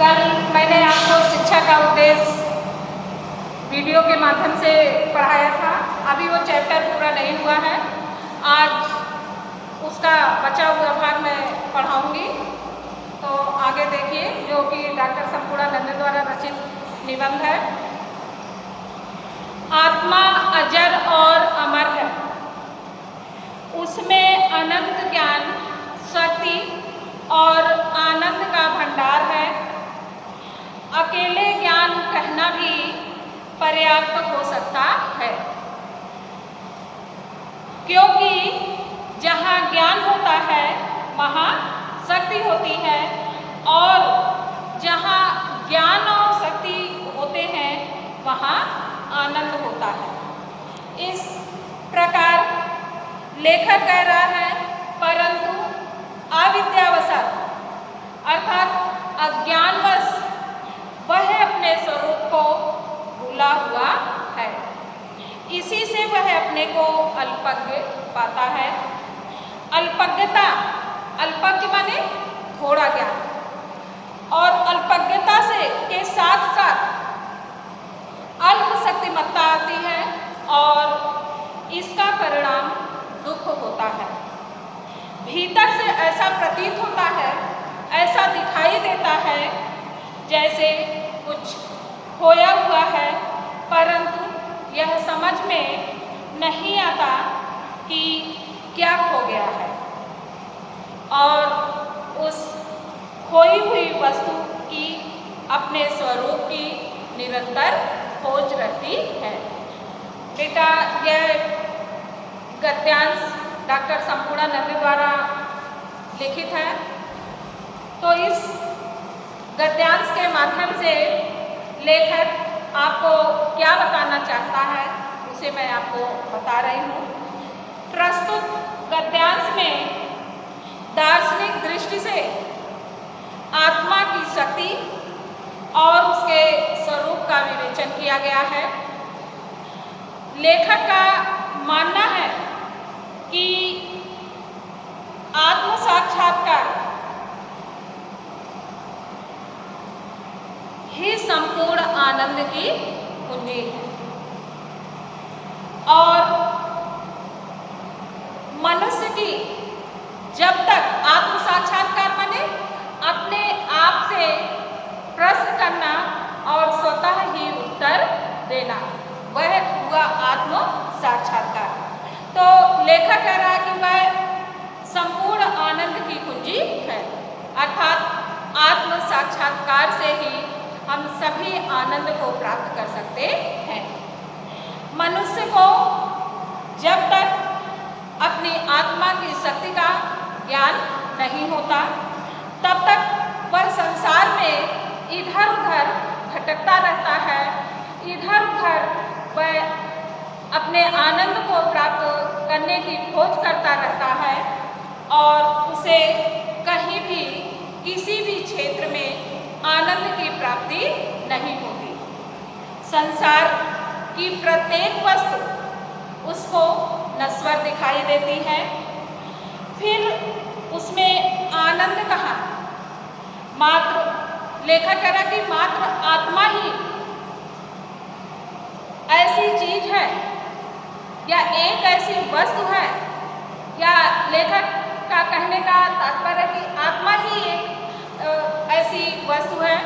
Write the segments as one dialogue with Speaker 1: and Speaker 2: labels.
Speaker 1: कल मैंने आपको शिक्षा का उद्देश्य वीडियो के माध्यम से पढ़ाया था। अभी वो चैप्टर पूरा नहीं हुआ है। आज उसका बचा हुआ भाग मैं पढ़ाऊंगी। तो आगे देखिए, जो कि डॉक्टर संपूर्णानंद द्वारा रचित निबंध है। आत्मा अजर और अमर है, उसमें अनंत ज्ञान, शक्ति और आनंद का भंडार है। अकेले ज्ञान कहना भी पर्याप्त हो सकता है, क्योंकि जहाँ ज्ञान होता है वहाँ शक्ति होती है, और जहाँ ज्ञान और शक्ति होते हैं वहाँ आनंद होता है। इस प्रकार लेखक कह रहा है, परंतु अविद्यावशत अर्थात अज्ञानवश वह अपने स्वरूप को भूला हुआ है। इसी से वह अपने को अल्पज्ञ पाता है। अल्पज्ञता, अल्पज्ञ माने थोड़ा ज्ञान, और अल्पज्ञता से के साथ साथ अल्प शक्तिमत्ता आती है, और इसका परिणाम दुख होता है। भीतर से ऐसा प्रतीत होता है, ऐसा दिखाई देता है जैसे कुछ खोया हुआ है, परंतु यह समझ में नहीं आता कि क्या खो गया है, और उस खोई हुई वस्तु की अपने स्वरूप की निरंतर खोज रहती है। बेटा, यह गद्यांश डॉक्टर संपूर्णानंद द्वारा लिखित है। तो इस गद्यांश के माध्यम से लेखक आपको क्या बताना चाहता है, उसे मैं आपको बता रही हूँ। प्रस्तुत गद्यांश में दार्शनिक दृष्टि से आत्मा की शक्ति और उसके स्वरूप का विवेचन किया गया है। लेखक का मानना है कि आत्म साक्षात्कार ही संपूर्ण आनंद की कुंजी है, और मनुष्य की जब तक आत्म साक्षात्कार माने अपने आप से प्रश्न करना और स्वतः ही उत्तर देना, वह हुआ आत्म साक्षात्कार। तो लेखक कह रहा है कि वह संपूर्ण आनंद की कुंजी है, अर्थात आत्म साक्षात्कार से ही हम सभी आनंद को प्राप्त कर सकते हैं। मनुष्य को जब तक अपनी आत्मा की शक्ति का ज्ञान नहीं होता, तब तक वह संसार में इधर उधर भटकता रहता है। इधर उधर वह अपने आनंद को प्राप्त करने की खोज करता रहता है, और उसे कहीं भी किसी भी क्षेत्र में आनंद की प्राप्ति नहीं होती। संसार की प्रत्येक वस्तु उसको नश्वर दिखाई देती है, फिर उसमें आनंद कहाँ? मात्र लेखक कह रहा कि मात्र आत्मा ही ऐसी चीज है, या एक ऐसी वस्तु है, या लेखक का कहने का तात्पर्य है कि आत्मा ही एक ऐसी वस्तु है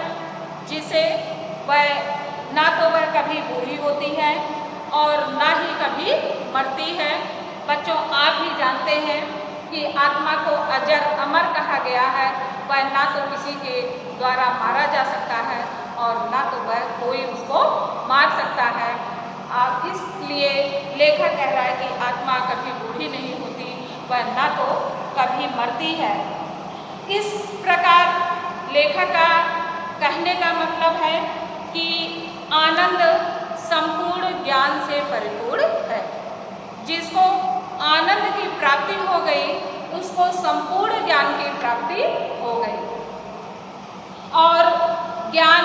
Speaker 1: जिसे वह ना तो वह कभी बूढ़ी होती है और ना ही कभी मरती है। बच्चों, आप भी जानते हैं कि आत्मा को अजर अमर कहा गया है। वह ना तो किसी के द्वारा मारा जा सकता है, और ना तो वह कोई उसको मार सकता है। और इसलिए लेखक कह रहा है कि आत्मा कभी बूढ़ी नहीं होती, वह ना तो कभी मरती है। इस प्रकार लेखक का कहने का मतलब है कि आनंद संपूर्ण ज्ञान से परिपूर्ण है। जिसको आनंद की प्राप्ति हो गई, उसको संपूर्ण ज्ञान की प्राप्ति हो गई, और ज्ञान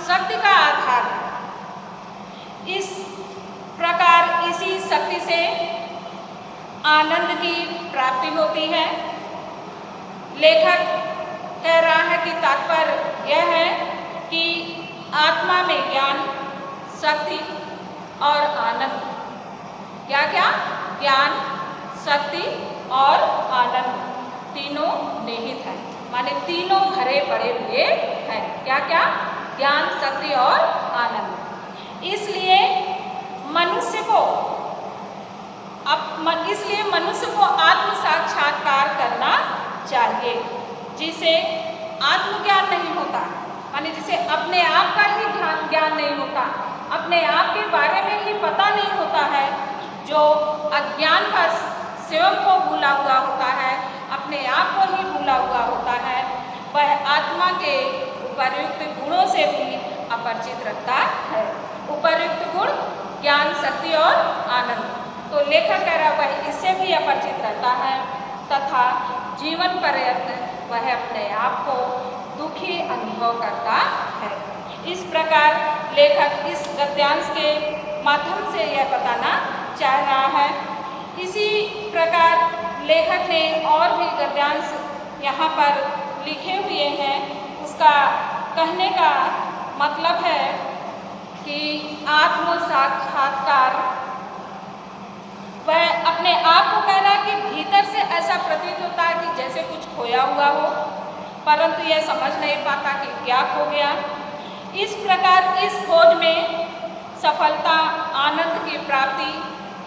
Speaker 1: शक्ति का आधार है। इस प्रकार इसी शक्ति से आनंद की प्राप्ति होती है। लेखक कह रहा है कि तात्पर्य यह है कि आत्मा में ज्ञान, शक्ति और आनंद, क्या क्या? ज्ञान, शक्ति और आनंद तीनों निहित है, माने तीनों भरे पड़े हुए हैं। क्या क्या? ज्ञान, शक्ति और आनंद। इसलिए मनुष्य को आत्म साक्षात्कार करना चाहिए, जिसे आत्मज्ञान नहीं होता, माने जिसे अपने आप का ही ज्ञान नहीं होता, अपने आप के बारे में ही पता नहीं होता है, जो अज्ञानवश स्वयं को भूला हुआ होता है, अपने आप को ही भूला हुआ होता है, वह आत्मा के उपर्युक्त गुणों से भी अपरिचित रखता है। उपर्युक्त गुण ज्ञान, शक्ति और आनंद, तो लेखक कह रहा वह इससे भी अपरिचित रहता है तथा जीवन पर्यंत वह अपने आप को दुखी अनुभव करता है। इस प्रकार लेखक इस गद्यांश के माध्यम से यह बताना चाह रहा है। इसी प्रकार लेखक ने और भी गद्यांश यहाँ पर लिखे हुए हैं। उसका कहने का मतलब है कि आत्म साक्षात्कार, वह अपने आप को कह रहा है कि भीतर से ऐसा प्रतीत होता है कि जैसे कुछ खोया हुआ हो, परंतु यह समझ नहीं पाता कि क्या खो गया। इस प्रकार इस खोज में सफलता, आनंद की प्राप्ति,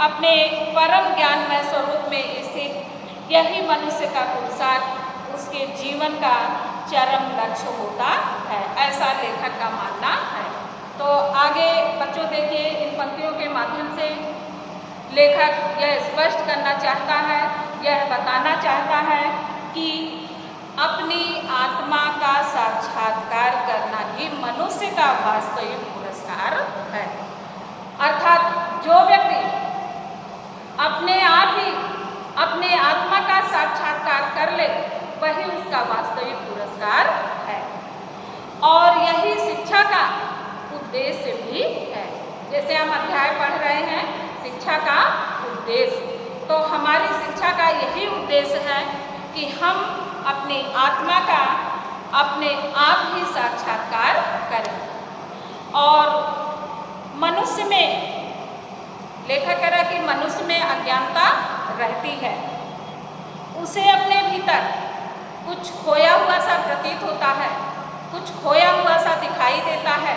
Speaker 1: अपने परम ज्ञानमय स्वरूप में स्थित यही मनुष्य का पुरुषार्थ, उसके जीवन का चरम लक्ष्य होता है, ऐसा लेखक का मानना है। तो आगे बच्चों देखिए, इन पंक्तियों के माध्यम से लेखक यह स्पष्ट करना चाहता है, यह बताना चाहता है कि अपनी आत्मा का साक्षात्कार करना ही मनुष्य का वास्तविक पुरस्कार है। अर्थात जो व्यक्ति अपने आप ही अपने आत्मा का साक्षात्कार कर ले, वही उसका वास्तविक पुरस्कार है। और यही शिक्षा का उद्देश्य भी है। जैसे हम अध्याय पढ़ रहे हैं, शिक्षा का उद्देश्य, तो हमारी शिक्षा का यही उद्देश्य है कि हम अपनी आत्मा का अपने आप ही साक्षात्कार करें। और मनुष्य में, लेखक कह रहा कि मनुष्य में अज्ञानता रहती है, उसे अपने भीतर कुछ खोया हुआ सा प्रतीत होता है, कुछ खोया हुआ सा दिखाई देता है,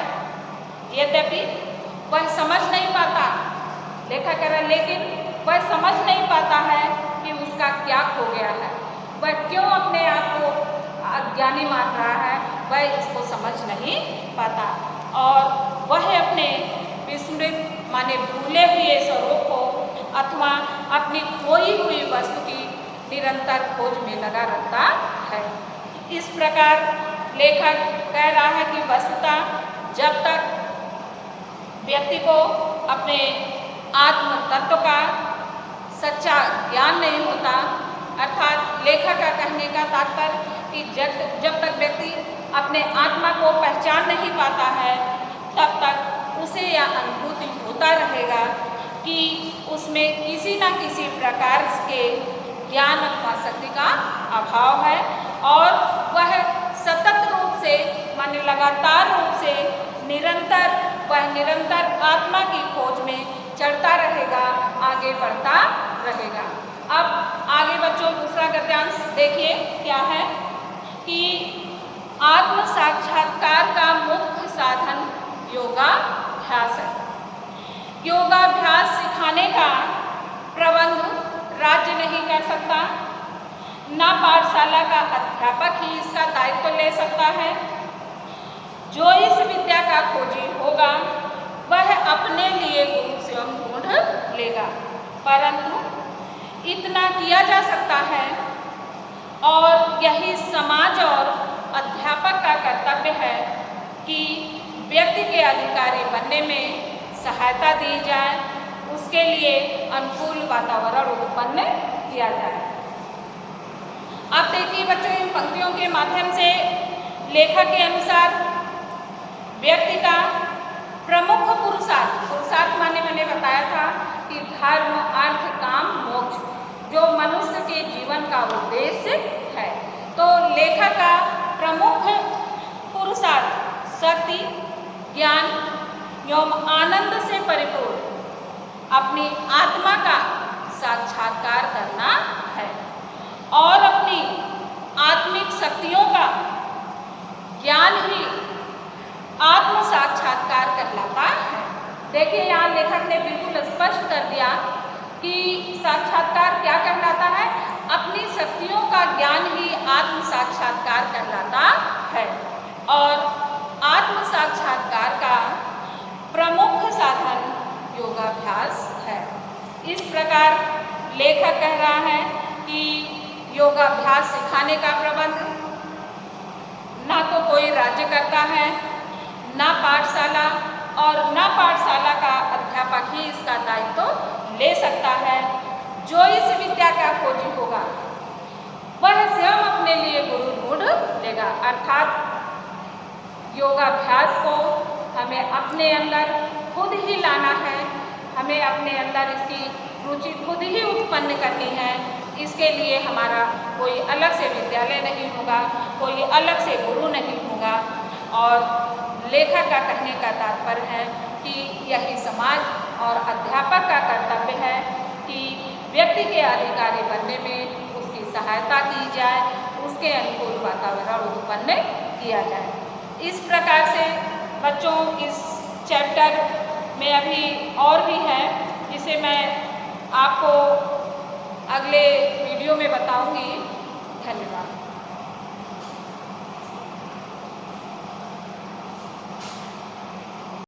Speaker 1: यद्यपि वह समझ नहीं पाता। लेखक कह रहा लेकिन वह समझ नहीं पाता है कि उसका क्या खो गया है, वह क्यों अपने आप को अज्ञानी मान रहा है, वह इसको समझ नहीं पाता और वह अपने विस्मृत माने भूले हुए स्वरूप को अथवा अपनी खोई हुई वस्तु की निरंतर खोज में लगा रहता है। इस प्रकार लेखक कह रहा है कि वस्तुतः जब तक व्यक्ति को अपने आत्म तत्व का सच्चा ज्ञान नहीं होता, अर्थात लेखक का कहने का तात्पर्य कि जब तक व्यक्ति अपने आत्मा को पहचान नहीं पाता है, तब तक उसे यह अनुभूति होता रहेगा कि उसमें किसी न किसी प्रकार के ज्ञान अथवा शक्ति का अभाव है और वह सतत रूप से माने लगातार रूप से निरंतर आत्मा की खोज में चढ़ता रहेगा, आगे बढ़ता रहेगा। अब आगे बच्चों दूसरा गद्यांश देखिए क्या है कि आत्म साक्षात्कार का मुख्य साधन योगाभ्यास है। योगाभ्यास सिखाने का प्रबंध राज्य नहीं कर सकता, न पाठशाला का अध्यापक ही इसका दायित्व ले सकता है। जो इस विद्या का खोजी होगा वह अपने लिए गुरु स्वयं ढूंढ लेगा, परंतु इतना किया जा सकता है और यही समाज और अध्यापक का कर्तव्य है कि व्यक्ति के अधिकारी बनने में सहायता दी जाए, उसके लिए अनुकूल वातावरण उत्पन्न किया जाए। आप देखिए बच्चों, इन पंक्तियों के माध्यम से लेखक के अनुसार व्यक्ति का प्रमुख पुरुषार्थ माने मैंने बताया था कि धर्म, अर्थ, काम, मोक्ष जो मनुष्य के जीवन का उद्देश्य है। तो लेखक का प्रमुख पुरुषार्थ शक्ति, ज्ञान एवं आनंद से परिपूर्ण अपनी आत्मा का साक्षात्कार करना है और अपनी आत्मिक शक्तियों का ज्ञान ही आत्म साक्षात्कार कहलाता है। देखिए यहाँ लेखक ने बिल्कुल स्पष्ट कर दिया कि साक्षात्कार क्या कहलाता है। अपनी शक्तियों का ज्ञान ही आत्म साक्षात्कार कहलाता है और आत्म साक्षात्कार का प्रमुख साधन योगाभ्यास है। इस प्रकार लेखक कह रहा है कि योगाभ्यास सिखाने का प्रबंध ना तो कोई राज्य करता है, ना पाठशाला, और ना पाठशाला का अध्यापक ही इसका दायित्व ले सकता है। जो इस विद्या का खोजी होगा वह स्वयं अपने लिए गुरु ढूंढ लेगा। अर्थात योगाभ्यास को हमें अपने अंदर खुद ही लाना है, हमें अपने अंदर इसकी रुचि खुद ही उत्पन्न करनी है। इसके लिए हमारा कोई अलग से विद्यालय नहीं होगा, कोई अलग से गुरु नहीं होगा। और लेखक का कहने का तात्पर्य है कि यही समाज और अध्यापक का कर्तव्य है कि व्यक्ति के अधिकारी बनने में उसकी सहायता की जाए, उसके अनुकूल वातावरण उत्पन्न किया जाए। इस प्रकार से बच्चों इस चैप्टर में अभी और भी है जिसे मैं आपको अगले वीडियो में बताऊंगी। धन्यवाद।